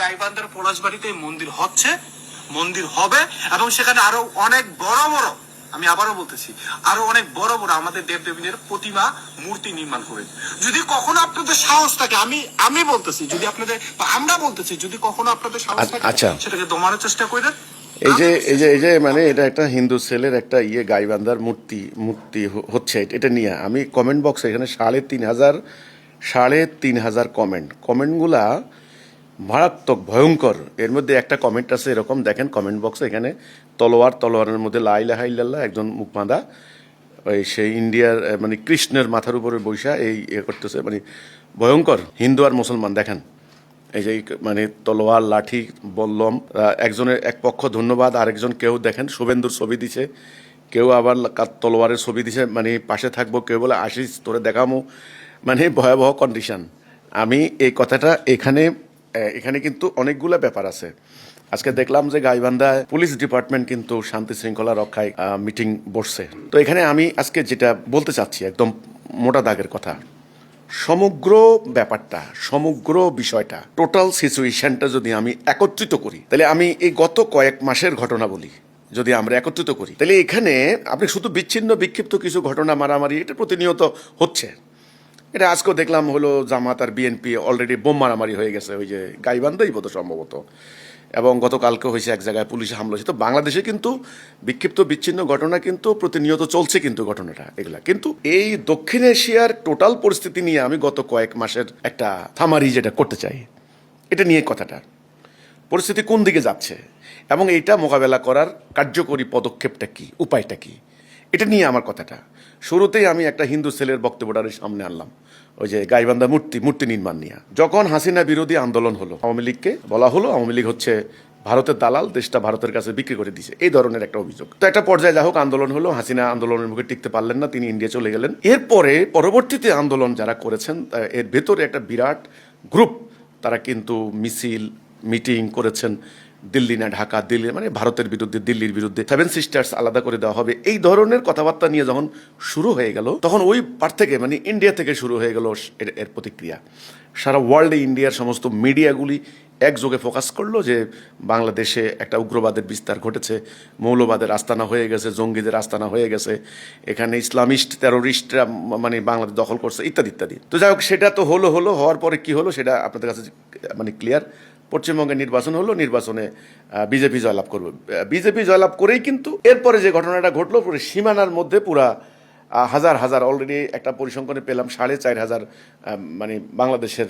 গাইবান্ধার পলাশবাড়িতে মন্দির হচ্ছে, মন্দির হবে, এবং সেখানে আরো অনেক বড় বড়, আমি আবারও বলতেছি, আরো অনেক বড় বড় আমাদের দেবদেবীদের প্রতিমা মূর্তি নির্মাণ করে। যদি কখনো আপনাদের সাহস থাকে, আমি বলতেছি, যদি আপনাদের, আমরা বলতেছি, যদি কখনো আপনাদের সাহস থাকে, আচ্ছা, সেটাকে দমানোর চেষ্টা করেন। এই যে মানে এটা একটা হিন্দু সেলের একটা গাইবান্ধার মূর্তি মূর্তি হচ্ছে, এটা নিয়ে আমি কমেন্ট বক্সে এখানে 3,500 কমেন্টগুলা মারাত্মক ভয়ঙ্কর। এর মধ্যে একটা কমেন্ট আছে এরকম, দেখেন কমেন্ট বক্সে, এখানে তলোয়ারের মধ্যে লা ইলাহা ইল্লাল্লাহ, একজন মুখ বাঁধা, ওই সেই ইন্ডিয়ার মানে কৃষ্ণের মাথার উপরে বৈশা করতেছে, মানে ভয়ঙ্কর। হিন্দু আর মুসলমান দেখেন, এই যে মানে তলোয়ার লাঠি বললম, একজনের এক পক্ষ ধন্যবাদ, আরেকজন কেউ দেখেন শুভেন্দুর ছবি দিছে, কেউ আবার তলোয়ারের ছবি দিছে, মানে পাশে থাকবো, কেউ বলে আসিস তোরে দেখামো, মানে ভয়াবহ কন্ডিশন। আমি এই কথাটা এখানে কিন্তু অনেকগুলো ব্যাপার আছে। আজকে দেখলাম যে গাইবান্ধা পুলিশ ডিপার্টমেন্ট কিন্তু শান্তি শৃঙ্খলা রক্ষায় মিটিং বসছে। তো এখানে আমি আজকে যেটা বলতে চাচ্ছি, একদম মোটা দাগের কথা, সমগ্র ব্যাপারটা, সমগ্র বিষয়টা, টোটাল সিচুয়েশনটা যদি আমি একত্রিত করি, তাহলে আমি এই গত কয়েক মাসের ঘটনা বলি, যদি আমরা একত্রিত করি, তাহলে এখানে আপনি শুধু বিচ্ছিন্ন বিক্ষিপ্ত কিছু ঘটনা, মারামারি, এটা প্রতিনিয়ত হচ্ছে। এটা আজকেও দেখলাম হলো জামাত আর বিএনপি অলরেডি বোম মারামারি হয়ে গেছে, ওই যে গাইবান্ধাই বোধ সম্ভবত, এবং গতকালকে হয়েছে এক জায়গায় পুলিশে হামলা হয়েছে। তো বাংলাদেশে কিন্তু বিক্ষিপ্ত বিচ্ছিন্ন ঘটনা কিন্তু প্রতিনিয়ত চলছে, কিন্তু ঘটনাটা এগুলা কিন্তু এই দক্ষিণ এশিয়ার টোটাল পরিস্থিতি নিয়ে আমি গত কয়েক মাসের একটা থামারি যেটা করতে চাই, এটা নিয়ে কথাটা, পরিস্থিতি কোন দিকে যাচ্ছে এবং এইটা মোকাবেলা করার কার্যকরী পদক্ষেপটা কি, উপায়টা কি, এটা নিয়ে আমার কথাটা। শুরুতেই আমি একটা হিন্দু সেলের বক্তব্যটার সামনে আনলাম, ওই যে গাইবান্ধা মূর্তি নির্মাণ নিয়ে। যখন হাসিনা বিরোধী আন্দোলন হলো, আওয়ামী লীগকে বলা হলো আওয়ামী লীগ হচ্ছে ভারতের দালাল, দেশটা ভারতের কাছে বিক্রি করে দিয়েছে, এই ধরনের একটা অভিযোগ। তো একটা পর্যায়ে যা হোক আন্দোলন হলো, হাসিনা আন্দোলনের মুখে টিকতে পারলেন না, তিনি ইন্ডিয়া চলে গেলেন। এরপরে পরবর্তীতে আন্দোলন যারা করেছেন, এর ভেতরে একটা বিরাট গ্রুপ, তারা কিন্তু মিছিল মিটিং করেছেন, দিল্লি না ঢাকা, দিল্লি মানে ভারতের বিরুদ্ধে, দিল্লির বিরুদ্ধে, 7 সিস্টার্স আলাদা করে দেওয়া হবে, এই ধরনের কথাবার্তা নিয়ে যখন শুরু হয়ে গেল, তখন ওই পার থেকে মানে ইন্ডিয়া থেকে শুরু হয়ে গেল এর প্রতিক্রিয়া। সারা ওয়ার্ল্ডে ইন্ডিয়ার সমস্ত মিডিয়াগুলি একযোগে ফোকাস করলো যে বাংলাদেশে একটা উগ্রবাদের বিস্তার ঘটেছে, মৌলবাদের আস্তানা হয়ে গেছে, জঙ্গিদের আস্তানা হয়ে গেছে, এখানে ইসলামিস্ট টেরোরিস্টরা মানে বাংলাদেশ দখল করছে, ইত্যাদি ইত্যাদি। তো যাই হোক, সেটা তো হলো, হওয়ার পরে কি হলো সেটা আপনাদের কাছে মানে ক্লিয়ার। পশ্চিমবঙ্গে নির্বাচন হলো, নির্বাচনে বিজেপি জয়লাভ করবে, বিজেপি জয়লাভ করেই কিন্তু এরপরে যে ঘটনাটা ঘটলো, পুরো সীমানার মধ্যে পুরা হাজার অলরেডি একটা পরিসংখ্যানে পেলাম 4,500 মানে বাংলাদেশের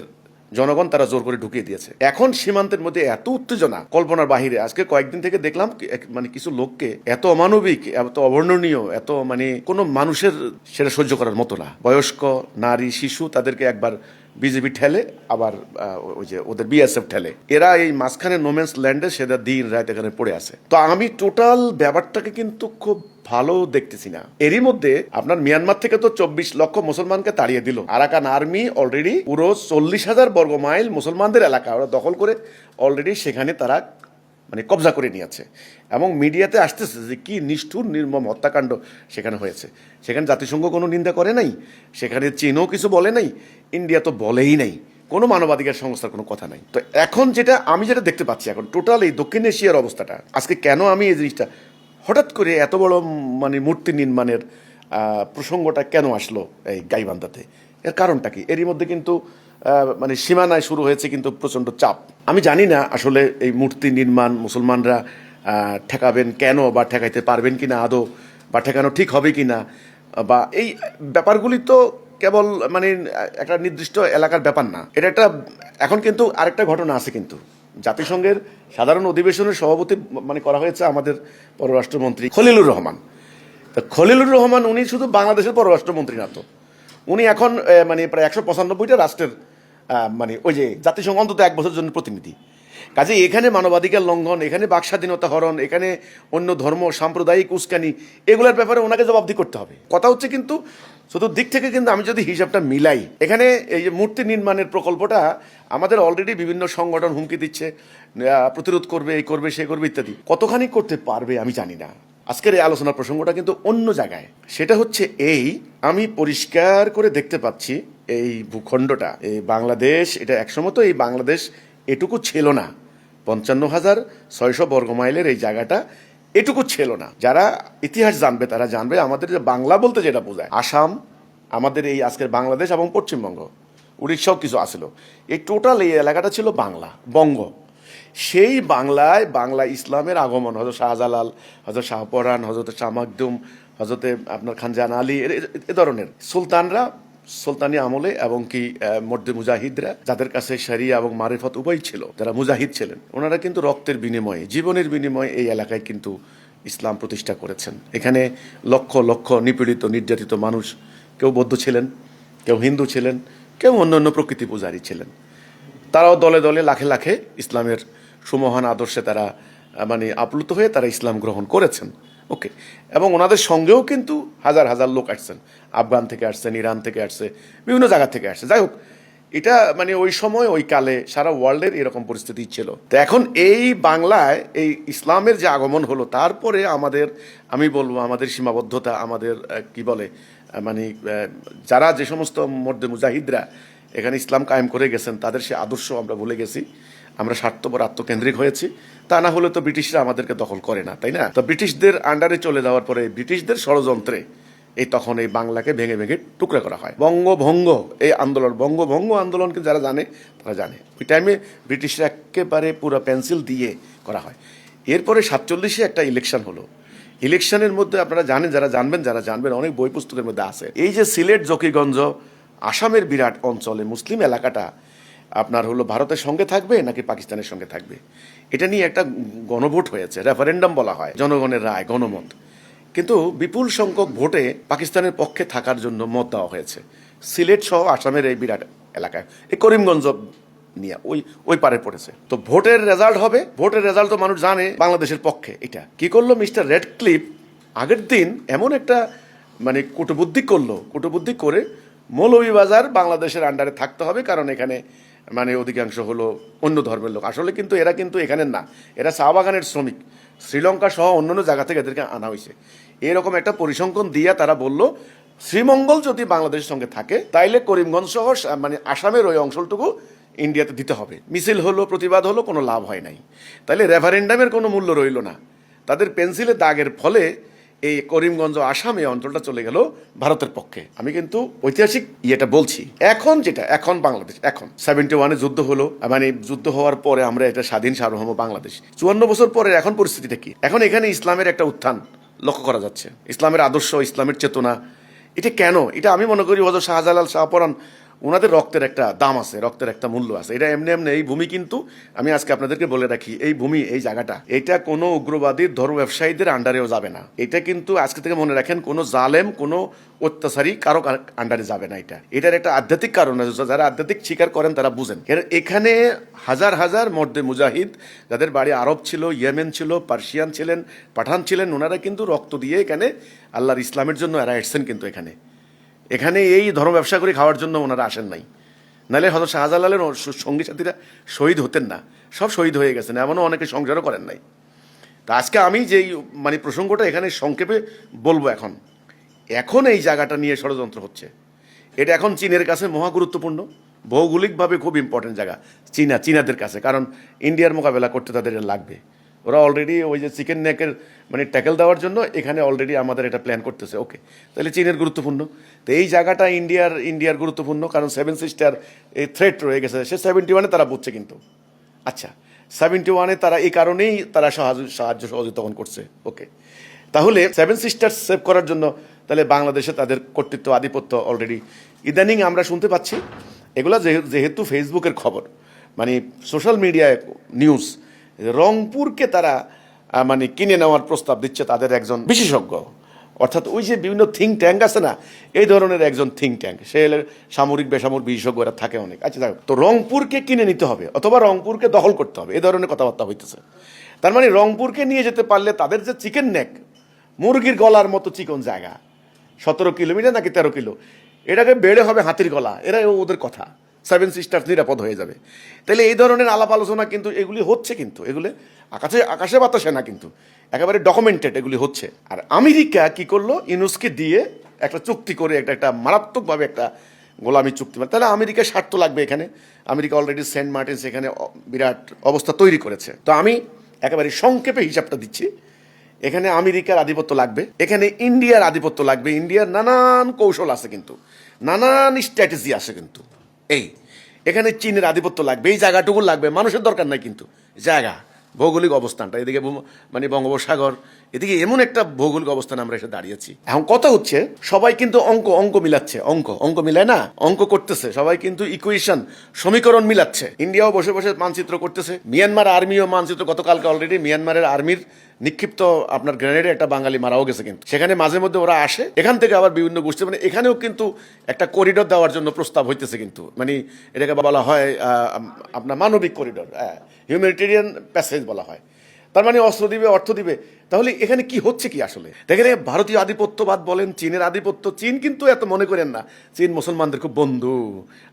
জনগণ তারা জোর করে ঢুকিয়ে দিয়েছে। এখন সীমান্তের মধ্যে এত উত্তেজনা কল্পনার বাহিরে। আজকে কয়েকদিন থেকে দেখলাম মানে কিছু লোককে এত অমানবিক, এত অবর্ণনীয়, এত মানে কোনো মানুষের সেটা সহ্য করার মতো না। বয়স্ক, নারী, শিশু, তাদেরকে একবার বিজেপি ঠেলে, আবার ওই যে ওদের বিএসএফ ঠেলে, এরা এই মাঝখানে নোম্যান্স ল্যান্ডে সেটা দিন রাত এখানে পড়ে আছে। তো আমি টোটাল ব্যাপারটাকে কিন্তু খুব ভালো দেখতেছি না। এরই মধ্যে আপনার মিয়ানমার থেকে তো 24 লক্ষ মুসলমানকে তাড়িয়ে দিল। আরাকান আর্মি অলরেডি পুরো 40,000 বর্গ মাইল মুসলমানদের এলাকা ওরা দখল করে অলরেডি সেখানে তারা মানে কবজা করে নিয়েছে, এবং মিডিয়াতে আসতেছে যে কি নিষ্ঠুর নির্মম হত্যাকাণ্ড সেখানে হয়েছে। সেখানে জাতিসংঘ কোনো নিন্দা করে নাই, সেখানে চীনও কিছু বলে নাই, ইন্ডিয়া তো বলেই নাই, কোনো মানবাধিকার সংস্থার কোনো কথা নাই। তো এখন আমি যেটা দেখতে পাচ্ছি এখন টোটাল এই দক্ষিণ এশিয়ার অবস্থাটা, আজকে কেন আমি এই জিনিসটা হঠাৎ করে এত বড় মানে মূর্তি নির্মাণের প্রসঙ্গটা কেন আসলো এই গাইবান্ধাতে, এর কারণটা কি? এরই মধ্যে কিন্তু মানে সীমানায় শুরু হয়েছে কিন্তু প্রচণ্ড চাপ। আমি জানি না আসলে এই মূর্তি নির্মাণ মুসলমানরা ঠেকাবেন কেন, বা ঠেকাইতে পারবেন কিনা আদৌ, বা ঠেকানো ঠিক হবে কিনা, বা এই ব্যাপারগুলি তো কেবল মানে একটা নির্দিষ্ট এলাকার ব্যাপার না। এটা একটা এখন কিন্তু আরেকটা ঘটনা আছে, কিন্তু জাতিসংঘের সাধারণ অধিবেশনের সভাপতি মানে করা হয়েছে আমাদের পররাষ্ট্রমন্ত্রী খলিলুর রহমান। তা খলিলুর রহমান উনি শুধু বাংলাদেশের পররাষ্ট্রমন্ত্রী না, তো উনি এখন মানে প্রায় 195টা রাষ্ট্রের মানে ওই যে জাতিসংঘ অন্তত 1 বছরের জন্য প্রতিনিধি। কাজে এখানে মানবাধিকার লঙ্ঘন, এখানে বাক স্বাধীনতা হরণ, এখানে অন্য ধর্ম সাম্প্রদায়িক উস্কানি, এগুলোর ব্যাপারে ওনাকে জবাবদিহি করতে হবে। কথা হচ্ছে কিন্তু চতুর্দিক থেকে কিন্তু আমি যদি হিসাবটা মিলাই, এখানে এই যে মূর্তি নির্মাণের প্রকল্পটা আমাদের অলরেডি বিভিন্ন সংগঠন হুমকি দিচ্ছে, প্রতিরোধ করবে, এই করবে, সে করবে ইত্যাদি। কতখানি করতে পারবে আমি জানি না। আজকের এই আলোচনার প্রসঙ্গটা কিন্তু অন্য জায়গায়। সেটা হচ্ছে আমি পরিষ্কার করে দেখতে পাচ্ছি এই ভূখণ্ডটা, এই বাংলাদেশ, এটা একসময় তো এই বাংলাদেশ এটুকু ছিল না। 55,600 বর্গমাইলের এই জায়গাটা এটুকু ছিল না। যারা ইতিহাস জানবে তারা জানবে আমাদের যে বাংলা বলতে যেটা বোঝায়, আসাম, আমাদের এই আজকের বাংলাদেশ এবং পশ্চিমবঙ্গ, উড়িষ্যাও কিছু আসলো, এই টোটাল এই এলাকাটা ছিল বাংলা, বঙ্গ। সেই বাংলায় বাংলা ইসলামের আগমন, হজরত শাহজালাল, হজরত শাহপরান, হজরত শাহ মাকদুম, হজরতে আপনার খানজাহান আলী, এ ধরনের সুলতানরা সুলতানি আমলে এবং কি মর্দে মুজাহিদরা, যাদের কাছে শরিয়া এবং মারিফত উভয় ছিল, যারা মুজাহিদ ছিলেন, ওনারা কিন্তু রক্তের বিনিময়ে, জীবনের বিনিময়ে এই এলাকায় কিন্তু ইসলাম প্রতিষ্ঠা করেছেন। এখানে লক্ষ লক্ষ নিপীড়িত নির্যাতিত মানুষ, কেউ বৌদ্ধ ছিলেন, কেউ হিন্দু ছিলেন, কেউ অন্য অন্য প্রকৃতি পূজারী ছিলেন। তারাও দলে দলে লাখে লাখে ইসলামের সুমহান আদর্শে তারা মানে আপ্লুত হয়ে তারা ইসলাম গ্রহণ করেছেন। ওকে, এবং ওনাদের সঙ্গেও কিন্তু হাজার হাজার লোক আসছেন, আফগান থেকে আসছেন, ইরান থেকে আসছে, বিভিন্ন জায়গা থেকে আসছে। যাই হোক, এটা মানে ওই সময় ওই কালে সারা ওয়ার্ল্ডের এরকম পরিস্থিতি ছিল। তো এখন এই বাংলায় এই ইসলামের যে আগমন হলো, তারপরে আমাদের, আমি বলবো আমাদের সীমাবদ্ধতা, আমাদের কি বলে মানে যারা যে সমস্ত মর্দে মুজাহিদরা এখানে ইসলাম কায়েম করে গেছেন, তাদের সে আদর্শ আমরা ভুলে গেছি। আমরা স্বার্থপর, আত্মকেন্দ্রিক হয়েছি। তা না হলে তো ব্রিটিশরা আমাদেরকে দখল করে না, তাই না? তো ব্রিটিশদের আন্ডারে চলে যাওয়ার পরে ব্রিটিশদের ষড়যন্ত্রে এই তখন এই বাংলাকে ভেঙে ভেঙে টুকরা করা হয়। বঙ্গভঙ্গ এই আন্দোলন, বঙ্গভঙ্গ আন্দোলনকে যারা জানে তারা জানে, ওই টাইমে ব্রিটিশরা একেবারে পুরো পেন্সিল দিয়ে করা হয়। এরপরে 47-এ একটা ইলেকশন হলো। ইলেকশনের মধ্যে আপনারা জানেন, যারা জানবেন, অনেক বই পুস্তকের মধ্যে আছে, এই যে সিলেট, জকিগঞ্জ, আসামের বিরাট অঞ্চলে মুসলিম এলাকাটা আপনার হলো ভারতের সঙ্গে থাকবে নাকি পাকিস্তানের সঙ্গে থাকবে, এটা নিয়ে একটা গণভোট হয়েছে, রেফারেন্ডাম বলা হয়, জনগণের রায়, গণমত। কিন্তু বিপুল সংখ্যক ভোটে পাকিস্তানের পক্ষে থাকার জন্য মত দেওয়া হয়েছে। সিলেট সহ আসামের এই বিরাট এলাকায়, এই করিমগঞ্জ নিয়ে ওই পারে পড়েছে। তো ভোটের রেজাল্ট হবে, ভোটের রেজাল্ট তো মানুষ জানে বাংলাদেশের পক্ষে। এটা কি করলো মিস্টার রেডক্লিফ, আগের দিন এমন একটা মানে কূটবুদ্ধি করে মৌলভীবাজার বাংলাদেশের আন্ডারে থাকতে হবে, কারণ এখানে মানে অধিকাংশ হলো অন্য ধর্মের লোক। আসলে কিন্তু এরা কিন্তু এখানের না, এরা চা বাগানের শ্রমিক, শ্রীলঙ্কা সহ অন্যান্য জায়গা থেকে এদেরকে আনা হয়েছে। এরকম একটা পরিসংখ্যান দিয়ে তারা বলল, শ্রীমঙ্গল যদি বাংলাদেশের সঙ্গে থাকে তাইলে করিমগঞ্জ সহ মানে আসামের ওই অঞ্চলটুকু ইন্ডিয়াতে দিতে হবে। মিছিল হলো, প্রতিবাদ হলো, কোনো লাভ হয় নাই। তাইলে রেফারেন্ডামের কোনো মূল্য রইল না। তাদের পেন্সিলে দাগের ফলে এই করিমগঞ্জ, আসাম, এই অঞ্চলটা চলে গেল ভারতের পক্ষে। আমি কিন্তু ঐতিহাসিক ইয়েটা বলছি। এখন বাংলাদেশ, এখন 71-এ যুদ্ধ হলো, মানে যুদ্ধ হওয়ার পরে আমরা এটা স্বাধীন সার্বভৌম বাংলাদেশ। 54 বছর পরে এখন পরিস্থিতিটা কি? এখন এখানে ইসলামের একটা উত্থান লক্ষ্য করা যাচ্ছে, ইসলামের আদর্শ, ইসলামের চেতনা। এটা কেন? এটা আমি মনে করি হযরত শাহজালাল, শাহপরান, ওনাদের রক্তের একটা দাম আছে, রক্তের একটা মূল্য আছে। এটা এমনি এই ভূমি কিন্তু আমি আজকে আপনাদেরকে বলে রাখি, এই ভূমি, এই জায়গাটা, এটা কোনো উগ্রবাদী ধর্ম ব্যবসায়ীদের আন্ডারেও যাবে না। এটা কিন্তু আজকে থেকে মনে রাখেন, কোনো জালেম, কোনো অত্যাচারী কারো আন্ডারে যাবে না। এটার একটা আধ্যাত্মিক কারণ আছে, যারা আধ্যাত্মিক স্বীকার করেন তারা বুঝেন। এখানে হাজার হাজার মর্দে মুজাহিদ, যাদের বাড়ি আরব ছিল, ইয়েমেন ছিল, পার্সিয়ান ছিলেন, পাঠান ছিলেন, ওনারা কিন্তু রক্ত দিয়ে এখানে আল্লাহর ইসলামের জন্য এরা এসছেন। কিন্তু এখানে এই ধর্ম ব্যবসা করে খাওয়ার জন্য ওনারা আসেন নাই। নাহলে হয়তো শাহজালালের সঙ্গী সাথীরা শহীদ হতেন না, সব শহীদ হয়ে গেছেন, এমনও অনেকে সংসারও করেন নাই। তা আজকে আমি যেই মানে প্রসঙ্গটা এখানে সংক্ষেপে বলবো, এখন এই জায়গাটা নিয়ে ষড়যন্ত্র হচ্ছে। এটা এখন চীনের কাছে মহা গুরুত্বপূর্ণ, ভৌগোলিকভাবে খুব ইম্পর্টেন্ট জায়গা চীনাদের কাছে, কারণ ইন্ডিয়ার মোকাবেলা করতে তাদের লাগবে। ওরা অলরেডি ওই যে চিকেন নেকের মানে ট্যাকেল দেওয়ার জন্য এখানে অলরেডি আমাদের এটা প্ল্যান করতেছে। ওকে, তাহলে চীনের গুরুত্বপূর্ণ, তো এই জায়গাটা ইন্ডিয়ার গুরুত্বপূর্ণ, কারণ 7 সিস্টার এই থ্রেট রয়ে গেছে। সে 71-এ তারা বুঝছে, কিন্তু আচ্ছা 71-এ তারা এই কারণেই তারা সাহায্য সহযোগিতা করছে। ওকে, তাহলে 7 সিস্টার সেভ করার জন্য তাহলে বাংলাদেশে তাদের কর্তৃত্ব, আধিপত্য অলরেডি ইদানিং আমরা শুনতে পাচ্ছি। এগুলা যেহেতু ফেসবুকের খবর, মানে সোশ্যাল মিডিয়ায় নিউজ, রংপুরকে তারা মানে কিনে নেওয়ার প্রস্তাব দিচ্ছে তাদের একজন বিশেষজ্ঞ, অর্থাৎ ওই যে বিভিন্ন থিঙ্ক ট্যাঙ্ক আছে না, এই ধরনের একজন থিঙ্ক ট্যাঙ্ক, সে সামরিক বেসামরিক বিশেষজ্ঞরা থাকে অনেক। আচ্ছা, তো রংপুরকে কিনে নিতে হবে অথবা রংপুরকে দখল করতে হবে, এই ধরনের কথাবার্তা হইতেছে। তার মানে রংপুরকে নিয়ে যেতে পারলে তাদের যে চিকেন নেক, মুরগির গলার মতো চিকন জায়গা, 17 কিলোমিটার নাকি 13 কিলো, এটাকে বেড়ে হবে হাতির গলা, এরাই ওদের কথা। 7 সিস্টার্স নিরাপদ হয়ে যাবে। তাহলে এই ধরনের আলাপ আলোচনা কিন্তু এগুলি হচ্ছে, কিন্তু এগুলি আকাশে বাতাসে না, কিন্তু একেবারে ডকুমেন্টেড এগুলি হচ্ছে। আর আমেরিকা কি করলো, ইউনুসকে দিয়ে একটা চুক্তি করে একটা মারাত্মকভাবে একটা গোলামি চুক্তি, তাহলে আমেরিকার স্বার্থ লাগবে এখানে। আমেরিকা অলরেডি সেন্ট মার্টিনস এখানে বিরাট অবস্থা তৈরি করেছে। তো আমি একেবারে সংক্ষেপে হিসাবটা দিচ্ছি। এখানে আমেরিকার আধিপত্য লাগবে, এখানে ইন্ডিয়ার আধিপত্য লাগবে। ইন্ডিয়ার নানান কৌশল আছে, কিন্তু নানান স্ট্র্যাটেজি আছে, কিন্তু এখানে চীনের আধিপত্য লাগবে, এই জায়গাটুকু লাগবে। মানুষের দরকার নাই, কিন্তু জায়গা, ভৌগোলিক অবস্থানটা এদিকে মানে বঙ্গোপসাগর, এদিকে এমন একটা ভৌগোলিক অবস্থানে আমরা এসে দাঁড়িয়েছি। এখন কথা হচ্ছে সবাই কিন্তু অঙ্ক মিলাচ্ছে, অঙ্ক মিলায় না, অঙ্ক করতেছে সবাই, কিন্তু ইকুয়েশন সমীকরণ মিলাচ্ছে। ইন্ডিয়াও বসে বসে মানচিত্র করতেছে, মিয়ানমার আর্মিও মানচিত্র, গতকালকে অলরেডি মিয়ানমারের আর্মির নিক্ষিপ্ত আপনার গ্রেনেডে একটা বাঙালি মারাও গেছে, কিন্তু সেখানে মাঝে মধ্যে ওরা আসে, এখান থেকে আবার বিভিন্ন গোষ্ঠী, মানে এখানেও কিন্তু একটা করিডোর দেওয়ার জন্য প্রস্তাব হইতেছে, কিন্তু মানে এটাকে বলা হয় আপনার মানবিক করিডোর, হিউম্যানিটেরিয়ান প্যাসেজ বলা হয়। তার মানে অস্ত্র দিবে, অর্থ দিবে। তাহলে এখানে কি হচ্ছে কি আসলে দেখেন, ভারতীয় আধিপত্যবাদ বলেন, চীনের আধিপত্য, চীন কিন্তু এত মনে করেন না, চীন মুসলমানদের খুব বন্ধু।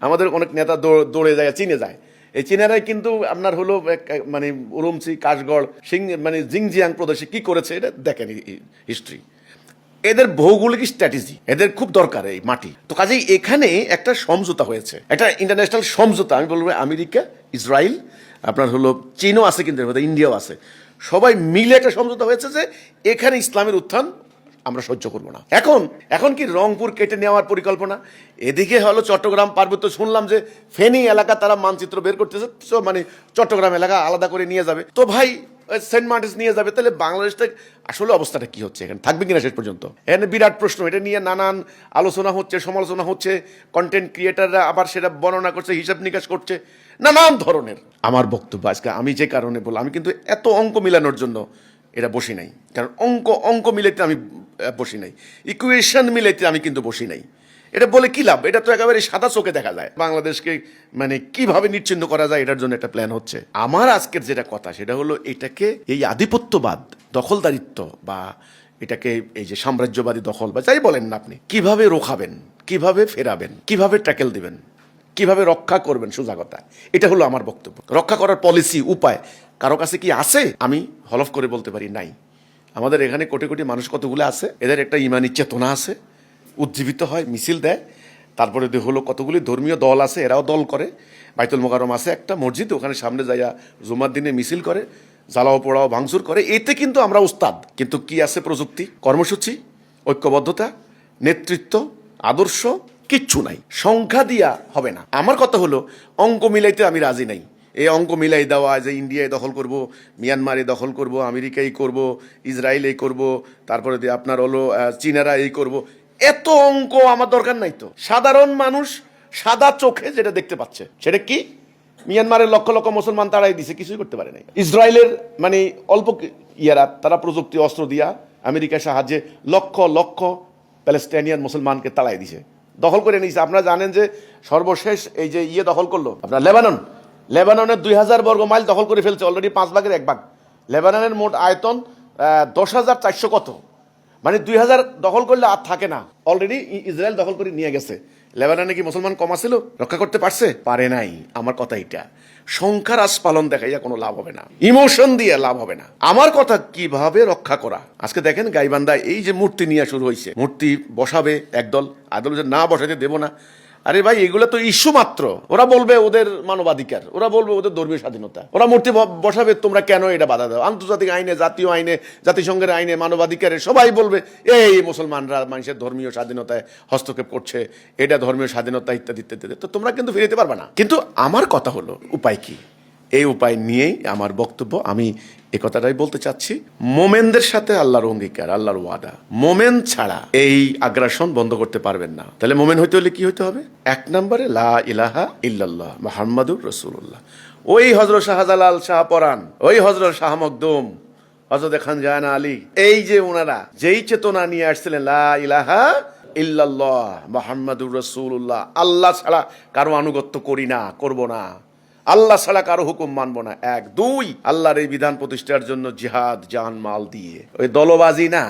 আমাদের অনেক নেতা দৌড়ে যায়, চীনে যায়। এই চীনারাই কিন্তু আপনার হলো মানে উরুমচি, কাশগড়, মানে জিংজিয়াং প্রদেশে কি করেছে এটা দেখেন হিস্ট্রি। এদের ভৌগোলিক স্ট্র্যাটেজি এদের খুব দরকার এই মাটি। তো কাজেই এখানে একটা সমঝোতা হয়েছে, একটা ইন্টারন্যাশনাল সমঝোতা। আমি বলবো আমেরিকা, ইসরায়েল, আপনার হলো চীনও আছে, কিন্তু এর মধ্যে ইন্ডিয়াও আছে, সবাই মিলে একটা সমঝোতা হয়েছে যে এখানে ইসলামের উত্থান আমরা সহ্য করবো না। এখন কি রংপুর কেটে নেওয়ার পরিকল্পনা, এদিকে হলো চট্টগ্রাম পার্বত্য, শুনলাম যে ফেনী এলাকা তারা মানচিত্র বের করতেছে, মানে চট্টগ্রাম এলাকা আলাদা করে নিয়ে যাবে। তো ভাই সেন্ট মার্টিনস নিয়ে যাবে, তাহলে বাংলাদেশটা আসলে অবস্থাটা কি হচ্ছে, এখানে থাকবে কিনা শেষ পর্যন্ত? এখানে বিরাট প্রশ্ন, এটা নিয়ে নানান আলোচনা হচ্ছে, সমালোচনা হচ্ছে, কন্টেন্ট ক্রিয়েটাররা আবার সেটা বর্ণনা করছে, হিসাব নিকাশ করছে, নানান ধরনের। আমার বক্তব্য আজকে আমি যে কারণে বললাম, আমি কিন্তু এত অঙ্ক মিলানোর জন্য এটা বসি নাই, কারণ অঙ্ক মিলাইতে আমি বসি নাই, ইকুয়েশন মিলাইতে আমি কিন্তু বসি নাই। এটা বলে কি লাভ? এটা তো একেবারে সাদা চোখে দেখা যায়। বাংলাদেশকে মানে কিভাবে নিচ্ছিন্ন করা যায় এটার জন্য একটা প্ল্যান হচ্ছে। আমার আজকের যেটা কথা সেটা হলো এটাকে, এই আধিপত্যবাদ, দখলদারিত্ব, বা এটাকে এই যে সাম্রাজ্যবাদী দখল বা যাই বলেন না আপনি, কিভাবে রোখাবেন, কিভাবে ফেরাবেন, কিভাবে ট্যাকেল দিবেন, কিভাবে রক্ষা করবেন, সোজা কথা এটা হলো আমার বক্তব্য। রক্ষা করার পলিসি, উপায় কারো কাছে কি আছে? আমি হলফ করে বলতে পারি নাই। আমাদের এখানে কোটি কোটি মানুষ কতগুলো আছে, এদের একটা ইমানি চেতনা আছে, উজ্জীবিত হয়, মিছিল দেয়। তারপরে হলো কতগুলি ধর্মীয় দল আছে, এরাও দল করে। বাইতুল মোকাররম আছে একটা মসজিদ, ওখানে সামনে যাইয়া জুমার দিনে মিছিল করে, জ্বালাও পোড়াও ভাঙচুর করে। এতে কিন্তু আমরা উস্তাদ। কিন্তু কি আছে? প্রযুক্তি, কর্মসূচি, ঐক্যবদ্ধতা, নেতৃত্ব, আদর্শ কিচ্ছু নাই। সংখ্যা দিয়া হবে না। আমার কথা হলো অঙ্ক মিলাইতে আমি রাজি নাই। এই অঙ্ক মিলাই দেওয়া যে ইন্ডিয়ায় দখল করব, মিয়ানমারে দখল করব, আমেরিকাই করব, ইসরায়েল এই করব, তারপরে আপনার হলো চীনারা এই করব, এত অঙ্ক আমার দরকার নাই। তো সাধারণ মানুষ সাদা চোখে যেটা দেখতে পাচ্ছে সেটা কি? মিয়ানমারের লক্ষ লক্ষ মুসলমান তাড়াই দিছে, কিছুই করতে পারে নাই। ইসরায়েলের মানে অল্প ইয়ারা, তারা প্রযুক্তি অস্ত্র দিয়া আমেরিকার সাহায্যে লক্ষ লক্ষ প্যালেস্টাইনিয়ান মুসলমানকে তাড়াই দিছে, দখল করে নিয়েছে। আপনারা জানেন যে সর্বশেষ এই যে দখল করলো আপনার লেবাননের 2000 বর্গ মাইল দখল করে ফেলছে অলরেডি, 5 ভাগের 1 ভাগ। লেবাননের মোট আয়তন 10,400 কত, মানে 2000 দখল করলে আর থাকে না, অলরেডি ইসরায়েল দখল করে নিয়ে গেছে। লেবাননে কি মুসলমান কম আছিল? রক্ষা করতে পারছে? পারে নাই। আমার কথা এটা, সংখ্যার আস্পালন দেখাইয়া কোনো লাভ হবে না, ইমোশন দিয়ে লাভ হবে না। আমার কথা কিভাবে রক্ষা করা। আজকে দেখেন গাইবান্ধায় এই যে মূর্তি নিয়ে শুরু হয়েছে, মূর্তি বসাবে একদল, আদল যে না বসাতে দেব না। আরে ভাই, এগুলো তো ইস্যু মাত্র। ওরা বলবে ওদের মানবাধিকার, ওরা বলবে ওদের ধর্মীয় স্বাধীনতা, ওরা মূর্তি বসাবে, তোমরা কেন এটা বাধা দাও? আন্তর্জাতিক আইনে, জাতীয় আইনে, জাতিসংঘের আইনে, মানবাধিকারে সবাই বলবে এই মুসলমানরা মানুষের ধর্মীয় স্বাধীনতায় হস্তক্ষেপ করছে, এটা ধর্মীয় স্বাধীনতা ইত্যাদি ইত্যাদি। তো তোমরা কিন্তু ফিরে যেতে পারবে না। কিন্তু আমার কথা হলো উপায় কি? এই উপায় নিয়েই আমার বক্তব্য। আমি এ কথাটাই বলতে চাচ্ছি, মোমেনদের সাথে আল্লাহর অঙ্গীকার, আল্লাহর ওয়াদা। মোমেন ছাড়া এই আগ্রাসন বন্ধ করতে পারবেন না। তাহলে মোমেন হইতে হলে কি হইতে হবে? 1 নম্বরে লা ইলাহা ইল্লাল্লাহ মুহাম্মাদুর রাসূলুল্লাহ। ওই হযরত শাহজালাল, শাহপরান, ওই হযরত শাহ মখদুম, হযরত খান জাহান আলী, এই যে ওনারা যেই চেতনা নিয়ে আসছিলেন, লা ইলাহা ইল্লাল্লাহ মুহাম্মাদুর রাসূলুল্লাহ, আল্লাহ ছাড়া কারো আনুগত্য করি না, করব না, আল্লাহ ছাড়া কারো হুকুম মানবো না। 1, 2 আল্লাহর এই বিধান প্রতিষ্ঠার জন্য জিহাদ, জান মাল দিয়ে। ওই দলবাজি না,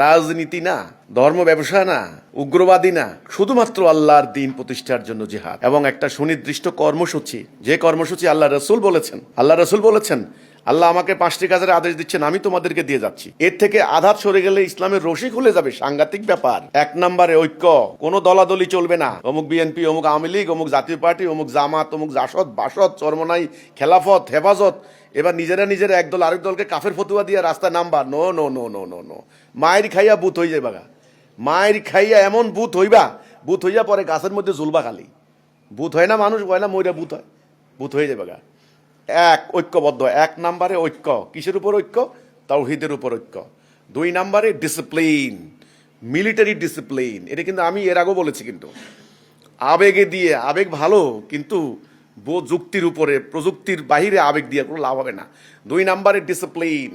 রাজনীতি না, ধর্ম ব্যবসা না, উগ্রবাদী না, শুধুমাত্র আল্লাহর দিন প্রতিষ্ঠার জন্য জিহাদ, এবং একটা সুনির্দিষ্ট কর্মসূচি। যে কর্মসূচি আল্লাহ রসুল বলেছেন আল্লাহ আমাকে 5টি কাজের আদেশ দিচ্ছেন, আমি তোমাদেরকে দিয়ে যাচ্ছি। এর থেকে আঘাত সরে গেলে ইসলামের রশি খুলে যাবে, সাংঘাতিক ব্যাপার। 1 নম্বরে ঐক্য, কোনো দলাদলি চলবে না। অমুক বিএনপি, অমুক আওয়ামী লীগ, অমুক জাতীয় পার্টি, অমুক জামাত, অমুক জাসদ, বাসদ, চরমনাই, খেলাফত, হেফাজত, এবার নিজেরা একদল আরেক দলকে কাফের ফতুয়া দিয়ে রাস্তায় নামবা। No no no no no no, মায়ের খাইয়া বুথ হয়ে যাবে, মায়ের খাইয়া এমন বুথ হইবা, বুথ হইয়া পরে গাছের মধ্যে ঝুলবা খালি। বুথ হয় না, মানুষ হয় না, মইরা বুথ হয়, বুথ হয়ে যাবে গা। ঐক্যবদ্ধ। 1 নম্বরে ঐক্য, কিসের উপর ঐক্য? তাওহীদের উপর ঐক্য। 2 নম্বরে ডিসিপ্লিন, মিলিটারি ডিসিপ্লিন। এটা কিন্তু আমি এর আগেও বলেছি, কিন্তু আবেগে দিয়ে, আবেগ ভালো কিন্তু যুক্তির উপরে, প্রযুক্তির বাহিরে আবেগ দিয়ে কোনো লাভ হবে না। 2 নম্বরে ডিসিপ্লিন,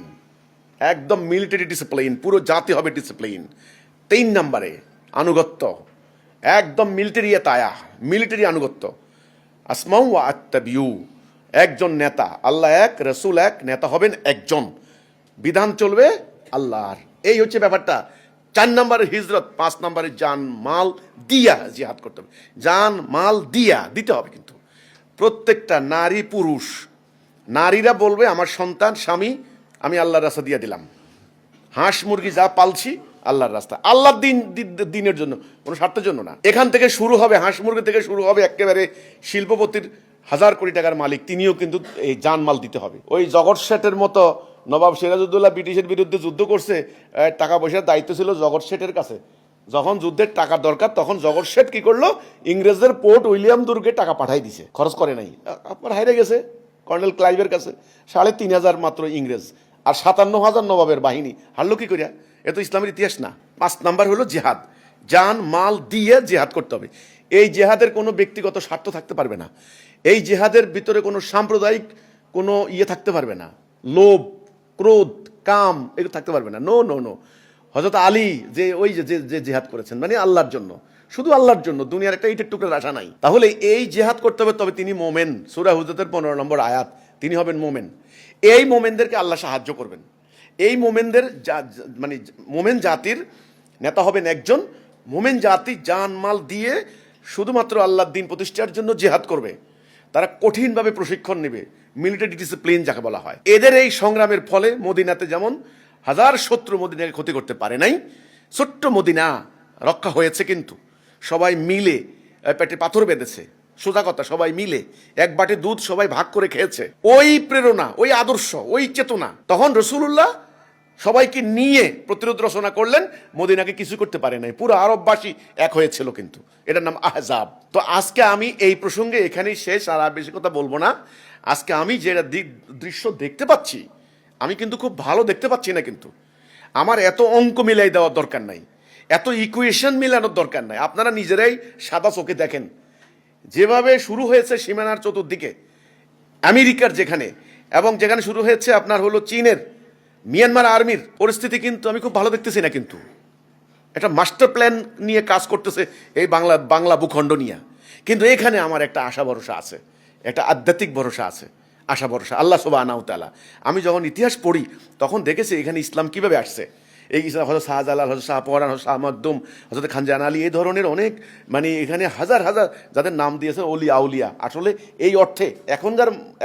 একদম মিলিটারি ডিসিপ্লিন, পুরো জাতি হবে ডিসিপ্লিন। 3 নম্বরে আনুগত্য, একদম মিলিটারি তায়া, মিলিটারি আনুগত্য। আসমাউ ওয়া আত্তাবিউ, একজন নেতা, আল্লাহ এক, রসুল এক, নেতা হবেন একজন, বিধান চলবে আল্লাহর। এই হচ্ছে ব্যাপারটা। 4 নম্বরে হিজরত, 5 নম্বরে জান মাল দিয়া জিহাদ করতে হবে। জান মাল দিয়া দিতে হবে, কিন্তু প্রত্যেকটা নারী পুরুষ, নারীরা বলবে আমার সন্তান, স্বামী আমি আল্লাহর রাস্তা দিয়ে দিলাম, হাঁস মুরগি যা পালছি আল্লাহর রাস্তা, আল্লাহর দিনের জন্য, কোনো স্বার্থের জন্য না। এখান থেকে শুরু হবে, হাঁস মুরগি থেকে শুরু হবে একেবারে শিল্পপতির 1000 কোটি টাকার মালিক, তিনিও কিন্তু এই জানমাল দিতে হবে। ওই জগৎ শেঠের মতো নবাব সিরাজউদ্দৌলা ব্রিটিশের বিরুদ্ধে যুদ্ধ করছে, টাকা পয়সার দায়িত্ব ছিল জগৎ শেঠের কাছে। যখন যুদ্ধের টাকা দরকার তখন জগৎ শেঠ কি করলো, ইংরেজদের পোর্ট উইলিয়াম দুর্গে টাকা পাঠাই দিছে, খরচ করে নাই। আপনার হাইরে গেছে কর্নেল ক্লাইভের কাছে 3500 মাত্র ইংরেজ, আর 57,000 নবাবের বাহিনী, হারলো কি করিয়া? এ তো ইসলামের ইতিহাস না। 5 নাম্বার হলো জিহাদ, জান মাল দিয়ে জিহাদ করতে হবে। এই জিহাদের কোনো ব্যক্তিগত স্বার্থ থাকতে পারবে না, এই জিহাদের ভিতরে কোনো সাম্প্রদায়িক কোনো থাকতে পারবে না, লোভ, ক্রোধ, কাম এগুলো থাকতে পারবে না। No no no. Hazrat Ali যে ওই যে জিহাদ করেছেন, মানে আল্লাহর জন্য, শুধু আল্লাহর জন্য, দুনিয়ার একটা ইটের টুকরার আশা নাই। তাহলে এই জিহাদ করতে হবে, তবে তিনি মোমেন। সূরা হুজরাতের 15 নম্বর আয়াত, তিনি হবেন মোমেন। এই মোমেনদেরকে আল্লাহ সাহায্য করবেন। এই মোমেনদের মানে মোমেন জাতির নেতা হবেন একজন। মোমেন জাতি জান মাল দিয়ে শুধুমাত্র আল্লাহর দ্বীন প্রতিষ্ঠার জন্য জিহাদ করবে। তারা কঠিনভাবে প্রশিক্ষণ নেবে, মিলিটারি ডিসিপ্লিন যাকে বলা হয়। এদের এই সংগ্রামের ফলে মদিনাতে যেমন 1000 শত্রু মদিনাকে ক্ষতি করতে পারে নাই, ছোট্ট মদিনা রক্ষা হয়েছে। কিন্তু সবাই মিলে পেটে পাথর বেঁধেছে, সোজা কথা, সবাই মিলে 1 বাটি দুধ সবাই ভাগ করে খেয়েছে। ওই প্রেরণা, ওই আদর্শ, ওই চেতনা, তখন রাসূলুল্লাহ সবাইকে নিয়ে প্রতিরোধ রচনা করলেন, মদিনাকে কিছু করতে পারে নাই, পুরো আরববাসী এক হয়েছিল। কিন্তু এটার নাম আহজাব। তো আজকে আমি এই প্রসঙ্গে এখানেই শেষ, আর বেশি কথা বলবো না। আজকে আমি যেটা দৃশ্য দেখতে পাচ্ছি, আমি কিন্তু খুব ভালো দেখতে পাচ্ছি না। কিন্তু আমার এত অঙ্ক মিলাই দেওয়ার দরকার নাই, এত ইকুয়েশন মিলানোর দরকার নাই। আপনারা নিজেরাই সাদা চোখে দেখেন যেভাবে শুরু হয়েছে সীমানার চতুর্দিকে আমেরিকার যেখানে, এবং যেখানে শুরু হয়েছে আপনার হলো চীনের, মিয়ানমার আর্মির পরিস্থিতি কিন্তু আমি খুব ভালো দেখতেছি না। কিন্তু একটা মাস্টার প্ল্যান নিয়ে কাজ করতেছে এই বাংলা ভূখণ্ড নিয়ে। কিন্তু এখানে আমার একটা আশা ভরসা আছে, একটা আধ্যাত্মিক ভরসা আছে, আশা ভরসা আল্লাহ সুবহানাহু ওয়া তাআলা। আমি যখন ইতিহাস পড়ি তখন দেখেছি এখানে ইসলাম কিভাবে আসছে। এই ইসলাম হযরত শাহজালাল, হযরত শাহপরান, হযরত শাহ মখদুম, হযরত খানজান আলী, এই ধরনের অনেক, মানে এখানে হাজার হাজার যাদের নাম দিয়েছে অলি আউলিয়া। আসলে এই অর্থে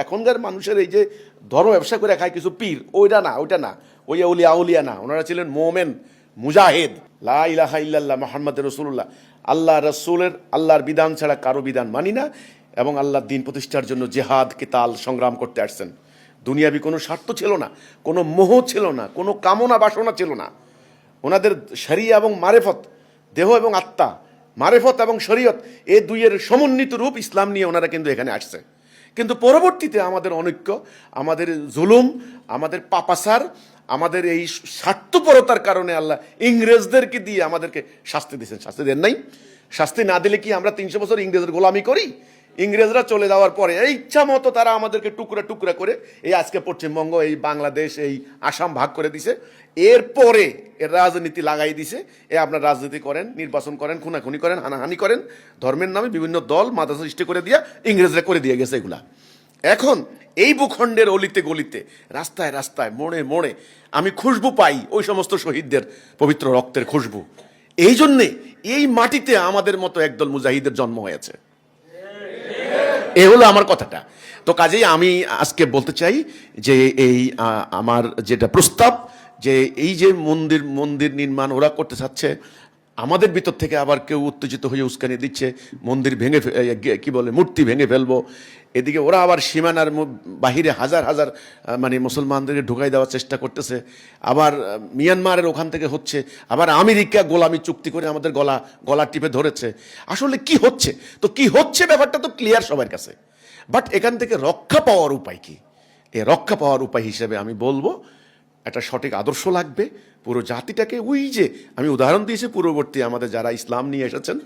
এখনকার মানুষের এই যে ধর্ম ব্যবসা করে খায় কিছু পীর, ওইটা না, ওই অলি আউলিয়া না। ওনারা ছিলেন মোমেন, মুজাহিদ, লা ইলাহা ইল্লাল্লাহ মুহাম্মাদুর রাসূলুল্লাহ। আল্লাহ রাসূলের, আল্লাহর বিধান ছাড়া কারো বিধান মানি না, এবং আল্লাহর দ্বীন প্রতিষ্ঠার জন্য জিহাদ, কিতাল, সংগ্রাম করতে আসছেন। দুনিয়াবি কোনো স্বার্থ ছিল না, কোনো মোহ ছিল না, কোনো কামনা বাসনা ছিল না। ওনাদের শরিয়া এবং মারেফত, দেহ এবং আত্মা, মারেফত এবং শরীয়ত, এই দুইয়ের সমন্বিত রূপ ইসলাম নিয়ে ওনারা কিন্তু এখানে আসছে। কিন্তু পরবর্তীতে আমাদের অনৈক্য, আমাদের জুলুম, আমাদের পাপাসার, আমাদের এই স্বার্থপরতার কারণে আল্লাহ ইংরেজদেরকে দিয়ে আমাদেরকে শাস্তি দিয়েছেন। শাস্তি দেন নাই? শাস্তি না দিলে কি আমরা 300 বছর ইংরেজের গোলামি করি? ইংরেজরা চলে যাওয়ার পরে এই ইচ্ছা মতো তারা আমাদেরকে টুকরা টুকরা করে এই আজকে পশ্চিমবঙ্গ, এই বাংলাদেশ, এই আসাম ভাগ করে দিছে। এরপরে এর রাজনীতি লাগাই দিছে। আপনার রাজনীতি করেন, নির্বাচন করেন, খুনাখুনি করেন, হানাহানি করেন, ধর্মের নামে বিভিন্ন দল মাদ্রাসা সৃষ্টি করে দিয়া ইংরেজরা করে দিয়ে গেছে এগুলা। এখন এই ভূখণ্ডের অলিতে গলিতে, রাস্তায় রাস্তায়, মোড়ে মোড়ে আমি খুশবু পাই ওই সমস্ত শহীদদের পবিত্র রক্তের খুশবু। এই জন্যে এই মাটিতে আমাদের মতো একদল মুজাহিদের জন্ম হয়েছে। এ হলো আমার কথাটা। তো কাজেই আমি আজকে বলতে চাই যে এই আমার যেটা প্রস্তাব, যে এই যে মন্দির মন্দির নির্মাণ ওরা করতে চাচ্ছে, আমাদের ভিতর থেকে আবার কেউ উত্তেজিত হয়ে উস্কানি দিচ্ছে, মন্দির ভেঙে কি বলে মূর্তি ভেঙে ফেলবো, এদিকে ওরা আবার সীমানার বাহিরে হাজার হাজার মানে মুসলমানদেরকে ঢুকাই দেওয়ার চেষ্টা করতেছে, আবার মিয়ানমারের ওখান থেকে হচ্ছে, আবার আমেরিকা গোলামি চুক্তি করে আমাদের গলা টিপে ধরেছে। আসলে কি হচ্ছে? তো কি হচ্ছে ব্যাপারটা তো ক্লিয়ার সবার কাছে, বাট এখান থেকে রক্ষা পাওয়ার উপায় কি? এই রক্ষা পাওয়ার উপায় হিসেবে আমি বলবো একটা সঠিক আদর্শ লাগবে পুরো জাতিটাকে। ওই যে আমি উদাহরণ দিয়েছি পূর্ববর্তী আমাদের যারা ইসলাম নিয়ে এসেছেন,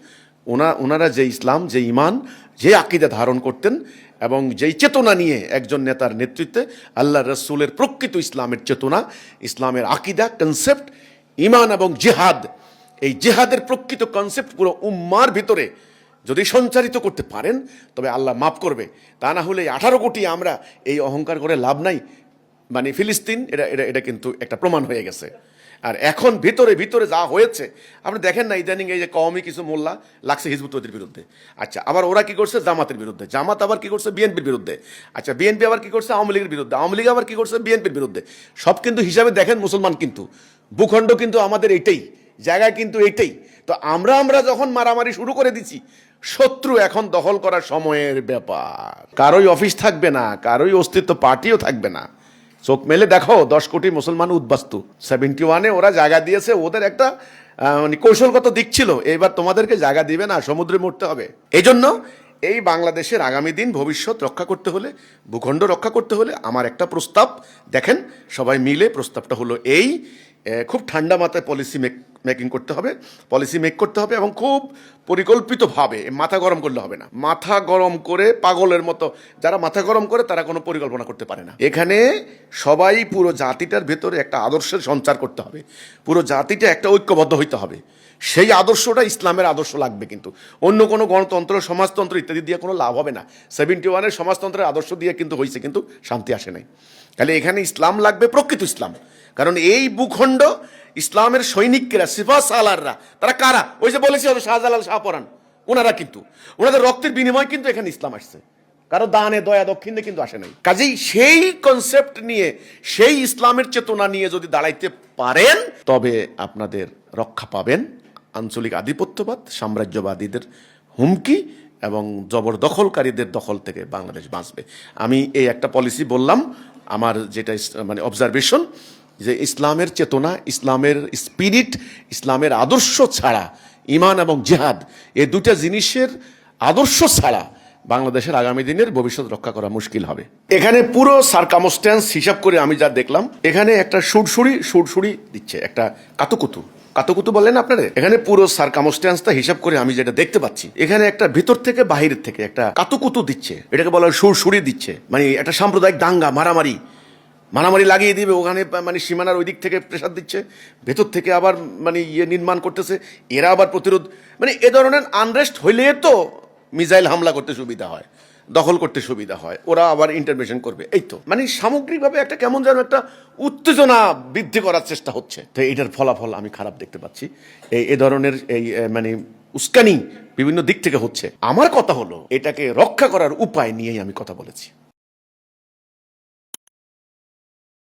ওনারা যে ইসলাম, যে ইমান, যে আকীদা ধারণ করতেন এবং যেই চেতনা নিয়ে একজন নেতার নেতৃত্বে আল্লাহ রসুলের প্রকৃত ইসলামের চেতনা, ইসলামের আকীদা, কনসেপ্ট, ইমান এবং জেহাদ, এই জেহাদের প্রকৃত কনসেপ্ট পুরো উম্মার ভিতরে যদি সঞ্চারিত করতে পারেন তবে আল্লাহ মাফ করবে। তা না হলে 18 কোটি আমরা এই অহংকার করে লাভ নাই। মানে ফিলিস্তিন এটা এটা এটা কিন্তু একটা প্রমাণ হয়ে গেছে। আর এখন ভিতরে ভিতরে যা হয়েছে আপনি দেখেন না, ইদানিং এই যে কওমি কিছু মোল্লা লাগছে হিজবুত তৈরির বিরুদ্ধে, আচ্ছা আবার ওরা কি করছে জামাতের বিরুদ্ধে, জামাত আবার কি করছে বিএনপির বিরুদ্ধে, আচ্ছা বিএনপি আবার কি করছে আওয়ামী লীগের বিরুদ্ধে, আওয়ামী লীগ আবার কি করছে বিএনপির বিরুদ্ধে। সব কিন্তু হিসাবে দেখেন মুসলমান, কিন্তু ভূখণ্ড কিন্তু আমাদের এইটাই, জায়গায় কিন্তু এইটাই। তো আমরা যখন মারামারি শুরু করে দিচ্ছি, শত্রু এখন দখল করার সময়ের ব্যাপার। কারোই অফিস থাকবে না, কারোই অস্তিত্ব পার্টিও থাকবে না। চোখ মেলে দেখো 10 কোটি মুসলমান উদ্বাস্তু। 71-এ ওরা জায়গা দিয়েছে, ওদের একটা মানে কৌশলগত দিক ছিল, এবার তোমাদেরকে জায়গা দিবে না, সমুদ্রে মরতে হবে। এই জন্য এই বাংলাদেশের আগামী দিন ভবিষ্যৎ রক্ষা করতে হলে, ভূখণ্ড রক্ষা করতে হলে আমার একটা প্রস্তাব দেখেন সবাই মিলে। প্রস্তাবটা হলো এই, খুব ঠান্ডা মাথায় পলিসি মেকিং করতে হবে, পলিসি মেক করতে হবে এবং খুব পরিকল্পিতভাবে। মাথা গরম করলে হবে না, মাথা গরম করে পাগলের মতো যারা মাথা গরম করে তারা কোনো পরিকল্পনা করতে পারে না। এখানে সবাই পুরো জাতিটার ভেতরে একটা আদর্শের সঞ্চার করতে হবে, পুরো জাতিটা একটা ঐক্যবদ্ধ হইতে হবে। সেই আদর্শটা ইসলামের আদর্শ লাগবে, কিন্তু অন্য কোনো গণতন্ত্র, সমাজতন্ত্র ইত্যাদি দিয়ে কোনো লাভ হবে না। 71-এর সমাজতন্ত্রের আদর্শ দিয়ে কিন্তু হয়েছে, কিন্তু শান্তি আসে নাই। তাহলে এখানে ইসলাম লাগবে, প্রকৃত ইসলাম। কারণ এই ভূখণ্ড ইসলামের সৈনিকরা, সিফা সালাররা, তারা কারা? ওই যে বলেছি শাহজালাল, শাহপরান, ওনারা কিন্তু ওনাদের রক্তের বিনিময় কিন্তু এখানে ইসলাম আসছে, কারো দানে দয়া দক্ষিণে কিন্তু আসে নাই। কাজেই সেই কনসেপ্ট নিয়ে, সেই ইসলামের চেতনা নিয়ে যদি দাঁড়াইতে পারেন তবে আপনাদের রক্ষা পাবেন আঞ্চলিক আধিপত্যবাদ, সাম্রাজ্যবাদীদের হুমকি এবং জবরদখলকারীদের দখল থেকে বাংলাদেশ বাঁচবে। আমি এই একটা পলিসি বললাম, আমার যেটা মানে অবজারভেশন, যে ইসলামের চেতনা, ইসলামের স্পিরিট, ইসলামের আদর্শ ছাড়া, ইমান এবং জিহাদ, এই দুটা জিনিসের আদর্শ ছাড়া বাংলাদেশের আগামী দিনের ভবিষ্যৎ রক্ষা করা মুশকিল হবে। এখানে পুরো সার্কামস্ট্যান্স হিসাব করে আমি যা দেখলাম, এখানে একটা সুরসুরি দিচ্ছে, একটা কাতুকুতু বলেন আপনারা। এখানে পুরো সার্কামস্ট্যান্সটা হিসাব করে আমি যেটা দেখতে পাচ্ছি, এখানে একটা ভিতর থেকে বাহিরের থেকে একটা কাতুকুতু দিচ্ছে, এটাকে বলা সুরসুরি দিচ্ছে। মানে একটা সাম্প্রদায়িক দাঙ্গা, মারামারি লাগিয়ে দিবে ওখানে, মানে সীমানার ওই দিক থেকে প্রেসার দিচ্ছে, ভেতর থেকে আবার মানে নির্মাণ করতেছে, এরা আবার প্রতিরোধ, মানে এ ধরনের আনরেস্ট হইলে তো মিসাইল হামলা করতে সুবিধা হয়, দখল করতে সুবিধা হয়, ওরা আবার ইন্টারভেনশন করবে। এই তো মানে সামগ্রিকভাবে একটা কেমন যেন একটা উত্তেজনা বৃদ্ধি করার চেষ্টা হচ্ছে। তো এটার ফলাফল আমি খারাপ দেখতে পাচ্ছি। এই ধরনের এই মানে উস্কানি বিভিন্ন দিক থেকে হচ্ছে। আমার কথা হলো এটাকে রক্ষা করার উপায় নিয়েই আমি কথা বলেছি।